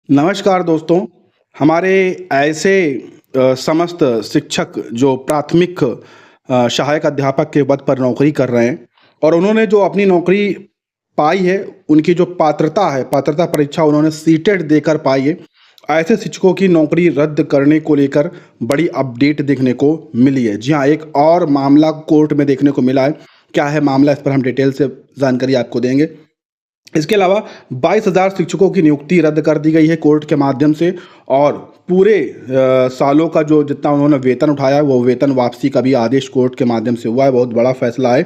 नमस्कार दोस्तों। हमारे ऐसे समस्त शिक्षक जो प्राथमिक सहायक अध्यापक के पद पर नौकरी कर रहे हैं और उन्होंने जो अपनी नौकरी पाई है, उनकी जो पात्रता है, पात्रता परीक्षा उन्होंने सीटेट देकर पाई है। ऐसे शिक्षकों की नौकरी रद्द करने को लेकर बड़ी अपडेट देखने को मिली है। जी हाँ, एक और मामला कोर्ट में देखने को मिला है। क्या है मामला, इस पर हम डिटेल से जानकारी आपको देंगे। इसके अलावा 22,000 शिक्षकों की नियुक्ति रद्द कर दी गई है कोर्ट के माध्यम से और पूरे सालों का जो जितना उन्होंने वेतन उठाया है वो वेतन वापसी का भी आदेश कोर्ट के माध्यम से हुआ है। बहुत बड़ा फैसला है।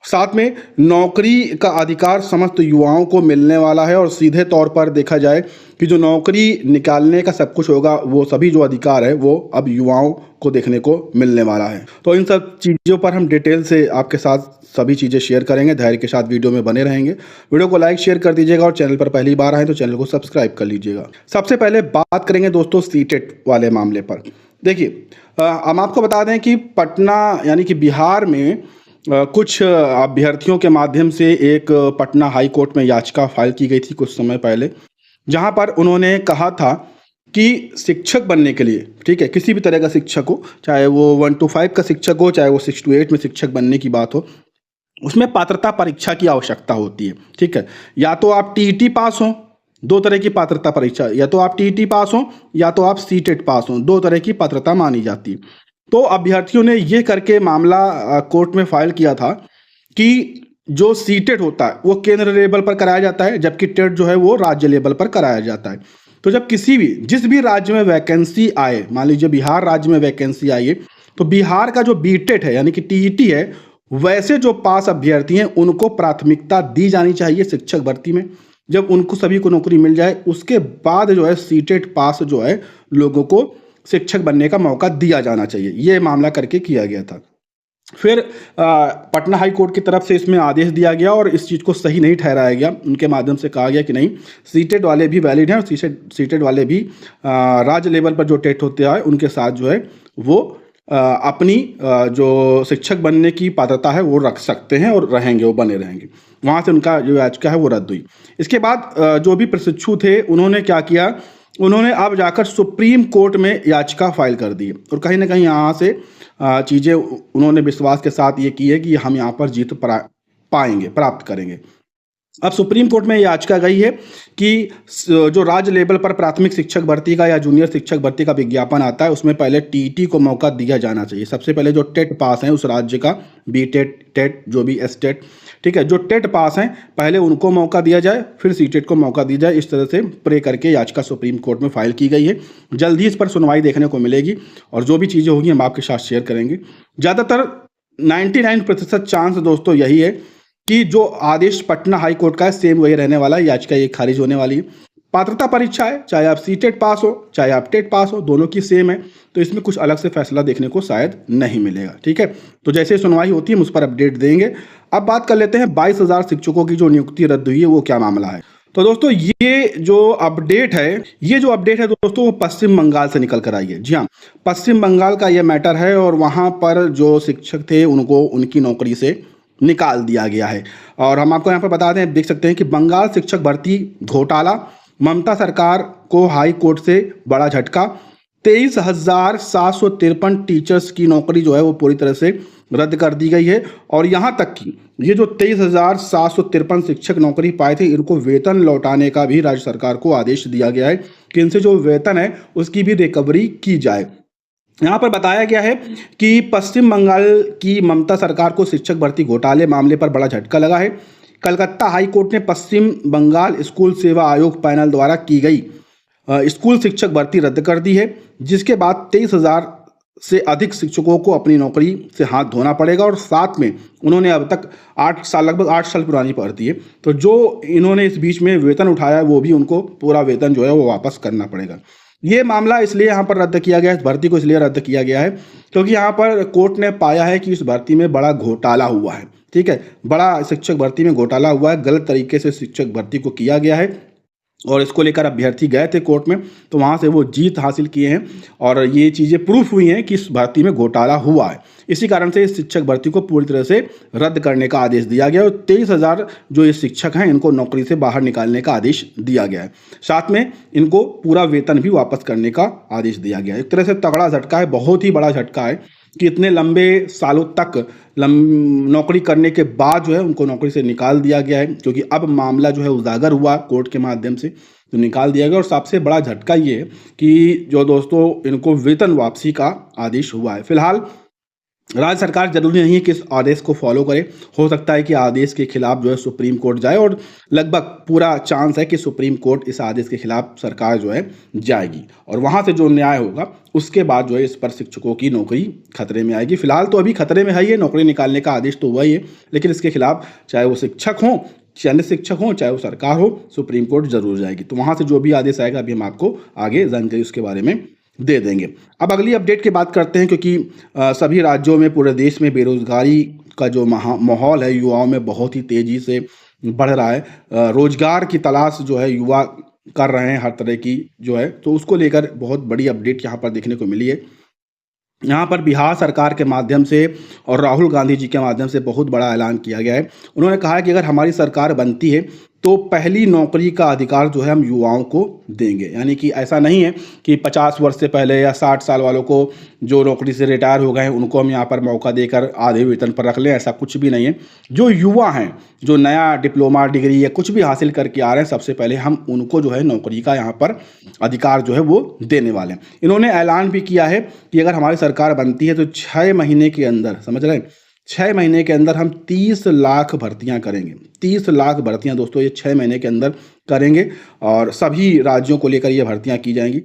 साथ में नौकरी का अधिकार समस्त युवाओं को मिलने वाला है और सीधे तौर पर देखा जाए कि जो नौकरी निकालने का सब कुछ होगा वो सभी जो अधिकार है वो अब युवाओं को देखने को मिलने वाला है। तो इन सब चीज़ों पर हम डिटेल से आपके साथ सभी चीज़ें शेयर करेंगे। धैर्य के साथ वीडियो में बने रहेंगे। वीडियो को लाइक शेयर कर दीजिएगा और चैनल पर पहली बार आए तो चैनल को सब्सक्राइब कर लीजिएगा। सबसे पहले बात करेंगे दोस्तों सीटेट वाले मामले पर। देखिए, हम आपको बता दें कि पटना यानी कि बिहार में कुछ अभ्यर्थियों के माध्यम से एक पटना हाई कोर्ट में याचिका फाइल की गई थी कुछ समय पहले, जहां पर उन्होंने कहा था कि शिक्षक बनने के लिए, ठीक है, किसी भी तरह का शिक्षक हो, चाहे वो 1 to 5 का शिक्षक हो, चाहे वो 6 to 8 में शिक्षक बनने की बात हो, उसमें पात्रता परीक्षा की आवश्यकता होती है। ठीक है, या तो आप टीईटी पास हो, दो तरह की पात्रता परीक्षा, या तो आप टीईटी पास हो या तो आप सीटेट पास हो, दो तरह की पात्रता मानी जाती है। तो अभ्यर्थियों ने ये करके मामला कोर्ट में फाइल किया था कि जो सीटेट होता है वो केंद्र लेवल पर कराया जाता है, जबकि टेट जो है वो राज्य लेवल पर कराया जाता है। तो जब जिस भी राज्य में वैकेंसी आए, मान लीजिए बिहार राज्य में वैकेंसी आई है, तो बिहार का जो बीटेट है यानी कि टीईटी है, वैसे जो पास अभ्यर्थी हैं उनको प्राथमिकता दी जानी चाहिए शिक्षक भर्ती में। जब उनको सभी को नौकरी मिल जाए उसके बाद जो है सीटेट पास जो है लोगों को शिक्षक बनने का मौका दिया जाना चाहिए। ये मामला करके किया गया था। फिर पटना हाई कोर्ट की तरफ से इसमें आदेश दिया गया और इस चीज़ को सही नहीं ठहराया गया। उनके माध्यम से कहा गया कि नहीं, सीटेट वाले भी वैलिड हैं और सीटेट वाले भी राज्य लेवल पर जो टेट होते हैं उनके साथ जो है वो अपनी जो शिक्षक बनने की पात्रता है वो रख सकते हैं और रहेंगे, वो बने रहेंगे। वहाँ से उनका जो याचिका है वो रद्द हुई। इसके बाद जो भी प्रशिक्षु थे उन्होंने क्या किया, उन्होंने अब जाकर सुप्रीम कोर्ट में याचिका फाइल कर दी और कहीं ना कहीं यहाँ से चीज़ें उन्होंने विश्वास के साथ ये की है कि हम यहाँ पर जीत पाएंगे, प्राप्त करेंगे। अब सुप्रीम कोर्ट में याचिका गई है कि जो राज्य लेवल पर प्राथमिक शिक्षक भर्ती का या जूनियर शिक्षक भर्ती का विज्ञापन आता है उसमें पहले टीईटी को मौका दिया जाना चाहिए। सबसे पहले जो टेट पास हैं उस राज्य का, बी टेट, टेट, जो भी एस टेट, ठीक है, जो टेट पास हैं पहले उनको मौका दिया जाए, फिर सीटेट को मौका दिया जाए। इस तरह से प्रे करके याचिका सुप्रीम कोर्ट में फाइल की गई है। जल्द ही इस पर सुनवाई देखने को मिलेगी और जो भी चीज़ें होगी हम आपके साथ शेयर करेंगे। ज़्यादातर 99% चांस दोस्तों यही है कि जो आदेश पटना हाई कोर्ट का है सेम वही रहने वाला है, याचिका ये खारिज होने वाली है। पात्रता परीक्षा है, चाहे आप सीटेट पास हो चाहे आप टेट पास हो, दोनों की सेम है, तो इसमें कुछ अलग से फैसला देखने को शायद नहीं मिलेगा। ठीक है, तो जैसे सुनवाई होती है हम उस पर अपडेट देंगे। अब बात कर लेते हैं 22,000 शिक्षकों की जो नियुक्ति रद्द हुई है वो क्या मामला है। तो दोस्तों ये जो अपडेट है दोस्तों वो पश्चिम बंगाल से निकल कर आई है। जी हाँ, पश्चिम बंगाल का ये मैटर है और वहाँ पर जो शिक्षक थे उनको उनकी नौकरी से निकाल दिया गया है। और हम आपको यहाँ पर बता दें, देख सकते हैं कि बंगाल शिक्षक भर्ती घोटाला, ममता सरकार को हाई कोर्ट से बड़ा झटका। 23,753 टीचर्स की नौकरी जो है वो पूरी तरह से रद्द कर दी गई है और यहाँ तक कि ये जो 23,753 शिक्षक नौकरी पाए थे इनको वेतन लौटाने का भी राज्य सरकार को आदेश दिया गया है कि इनसे जो वेतन है उसकी भी रिकवरी की जाए। यहाँ पर बताया गया है कि पश्चिम बंगाल की ममता सरकार को शिक्षक भर्ती घोटाले मामले पर बड़ा झटका लगा है। कलकत्ता हाई कोर्ट ने पश्चिम बंगाल स्कूल सेवा आयोग पैनल द्वारा की गई स्कूल शिक्षक भर्ती रद्द कर दी है, जिसके बाद 23,000 से अधिक शिक्षकों को अपनी नौकरी से हाथ धोना पड़ेगा और साथ में उन्होंने अब तक लगभग 8 साल पुरानी भर्ती है, तो जो इन्होंने इस बीच में वेतन उठाया है वो भी उनको पूरा वेतन जो है वो वापस करना पड़ेगा। ये मामला इसलिए यहाँ पर रद्द किया गया है, इस भर्ती को इसलिए रद्द किया गया है क्योंकि यहाँ पर कोर्ट ने पाया है कि इस भर्ती में बड़ा घोटाला हुआ है। ठीक है, बड़ा शिक्षक भर्ती में घोटाला हुआ है, गलत तरीके से शिक्षक भर्ती को किया गया है और इसको लेकर अभ्यर्थी गए थे कोर्ट में, तो वहाँ से वो जीत हासिल किए हैं और ये चीज़ें प्रूफ हुई हैं कि इस भर्ती में घोटाला हुआ है। इसी कारण से इस शिक्षक भर्ती को पूरी तरह से रद्द करने का आदेश दिया गया और 23,000 जो ये शिक्षक हैं इनको नौकरी से बाहर निकालने का आदेश दिया गया है। साथ में इनको पूरा वेतन भी वापस करने का आदेश दिया गया है। एक तरह से तगड़ा झटका है, बहुत ही बड़ा झटका है कि इतने लंबे सालों तक नौकरी करने के बाद जो है उनको नौकरी से निकाल दिया गया है, क्योंकि अब मामला जो है उजागर हुआ कोर्ट के माध्यम से, तो निकाल दिया गया। और सबसे बड़ा झटका ये है कि जो दोस्तों इनको वेतन वापसी का आदेश हुआ है। फिलहाल राज्य सरकार जरूरी नहीं है कि इस आदेश को फॉलो करे, हो सकता है कि आदेश के खिलाफ जो है सुप्रीम कोर्ट जाए और लगभग पूरा चांस है कि सुप्रीम कोर्ट इस आदेश के खिलाफ सरकार जो है जाएगी और वहां से जो न्याय होगा उसके बाद जो है इस पर शिक्षकों की नौकरी खतरे में आएगी। फिलहाल तो अभी खतरे में है, ये नौकरी निकालने का आदेश तो हुआ ही है, लेकिन इसके खिलाफ चाहे वो शिक्षक हों, चयनित शिक्षक हों, चाहे वो सरकार हो, सुप्रीम कोर्ट जरूर जाएगी। तो वहां से जो भी आदेश आएगा अभी हम आपको आगे जानकारी उसके बारे में दे देंगे। अब अगली अपडेट की बात करते हैं, क्योंकि सभी राज्यों में, पूरे देश में बेरोजगारी का जो माहौल है युवाओं में बहुत ही तेजी से बढ़ रहा है। रोजगार की तलाश जो है युवा कर रहे हैं हर तरह की जो है, तो उसको लेकर बहुत बड़ी अपडेट यहाँ पर देखने को मिली है। यहाँ पर बिहार सरकार के माध्यम से और राहुल गांधी जी के माध्यम से बहुत बड़ा ऐलान किया गया है। उन्होंने कहा है कि अगर हमारी सरकार बनती है तो पहली नौकरी का अधिकार जो है हम युवाओं को देंगे। यानी कि ऐसा नहीं है कि 50 वर्ष से पहले या 60 साल वालों को जो नौकरी से रिटायर हो गए हैं उनको हम यहाँ पर मौका देकर आधे वेतन पर रख लें, ऐसा कुछ भी नहीं है। जो युवा हैं, जो नया डिप्लोमा डिग्री या कुछ भी हासिल करके आ रहे हैं, सबसे पहले हम उनको जो है नौकरी का यहाँ पर अधिकार जो है वो देने वाले हैं। इन्होंने ऐलान भी किया है कि अगर हमारी सरकार बनती है तो 6 महीने के अंदर, समझ रहे हैं, 6 महीने के अंदर हम 30 लाख भर्तियां करेंगे। 30 लाख भर्तियां दोस्तों ये 6 महीने के अंदर करेंगे और सभी राज्यों को लेकर ये भर्तियां की जाएंगी।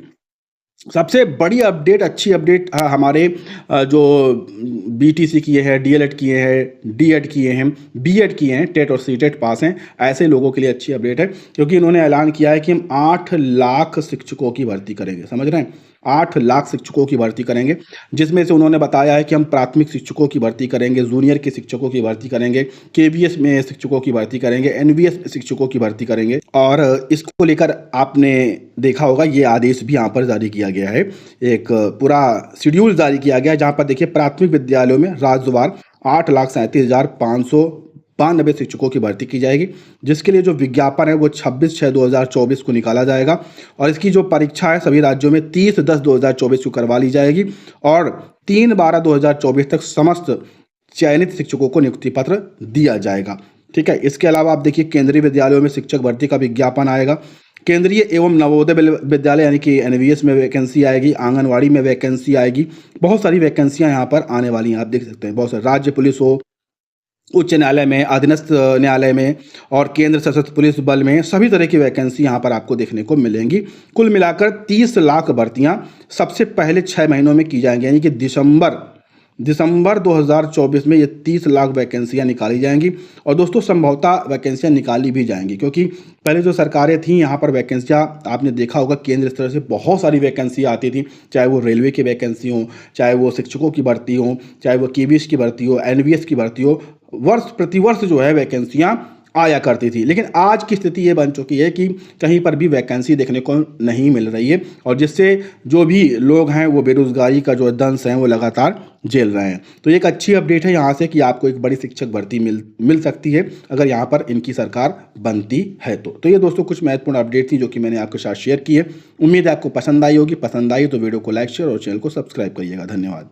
सबसे बड़ी अपडेट, अच्छी अपडेट हमारे जो बीटीसी किए हैं, डीएलएड किए हैं, डीएड किए हैं, बीएड किए हैं, टेट और सीटेट पास हैं, ऐसे लोगों के लिए अच्छी अपडेट है, क्योंकि इन्होंने ऐलान किया है कि हम 8 लाख शिक्षकों की भर्ती करेंगे। समझ रहे हैं, 8 लाख शिक्षकों की भर्ती करेंगे, जिसमें से उन्होंने बताया है कि हम प्राथमिक शिक्षकों की भर्ती करेंगे, जूनियर के शिक्षकों की भर्ती करेंगे, केवीएस में शिक्षकों की भर्ती करेंगे, एनवीएस शिक्षकों की भर्ती करेंगे। और इसको लेकर आपने देखा होगा ये आदेश भी यहाँ पर जारी किया गया है, एक पूरा शेड्यूल जारी किया गया है, जहाँ पर देखिए प्राथमिक विद्यालयों में राज्यवार 8,37,592 शिक्षकों की भर्ती की जाएगी, जिसके लिए जो विज्ञापन है वो 26/6/2024 को निकाला जाएगा और इसकी जो परीक्षा है सभी राज्यों में 30/10/2024 को करवा ली जाएगी और 3/12/2024 तक समस्त चयनित शिक्षकों को नियुक्ति पत्र दिया जाएगा। ठीक है, इसके अलावा आप देखिए केंद्रीय विद्यालयों में शिक्षक भर्ती का विज्ञापन आएगा, केंद्रीय एवं नवोदय विद्यालय यानी कि एनवीएस में वैकेंसी आएगी, आंगनवाड़ी में वैकेंसी आएगी, बहुत सारी वैकेंसियां यहाँ पर आने वाली हैं, आप देख सकते हैं। बहुत सारे राज्य पुलिस हो, उच्च न्यायालय में, अधीनस्थ न्यायालय में और केंद्र सशस्त्र पुलिस बल में सभी तरह की वैकेंसी यहाँ पर आपको देखने को मिलेंगी। कुल मिलाकर 30 लाख भर्तियाँ सबसे पहले 6 महीनों में की जाएंगी, यानी कि दिसंबर 2024 में ये 30 लाख वैकेंसियां निकाली जाएंगी और दोस्तों संभवतः वैकेंसियां निकाली भी जाएंगी, क्योंकि पहले जो सरकारें थीं यहाँ पर वैकेंसियां आपने देखा होगा केंद्र स्तर से बहुत सारी वैकेंसी आती थी, चाहे वो रेलवे की वैकेंसी हो, चाहे वो शिक्षकों की भर्ती हो, चाहे वो केवीएस की भर्ती हो, एनवीएस की भर्ती हो, वर्ष प्रतिवर्ष जो है वैकेंसियां आया करती थी। लेकिन आज की स्थिति ये बन चुकी है कि कहीं पर भी वैकेंसी देखने को नहीं मिल रही है और जिससे जो भी लोग हैं वो बेरोजगारी का जो दंश है वो लगातार झेल रहे हैं। तो एक अच्छी अपडेट है यहाँ से कि आपको एक बड़ी शिक्षक भर्ती मिल सकती है अगर यहाँ पर इनकी सरकार बनती है तो ये दोस्तों कुछ महत्वपूर्ण अपडेट थी जो कि मैंने आपके साथ शेयर की है। उम्मीद है आपको पसंद आई होगी। पसंद आई तो वीडियो को लाइक, शेयर और चैनल को सब्सक्राइब करिएगा। धन्यवाद।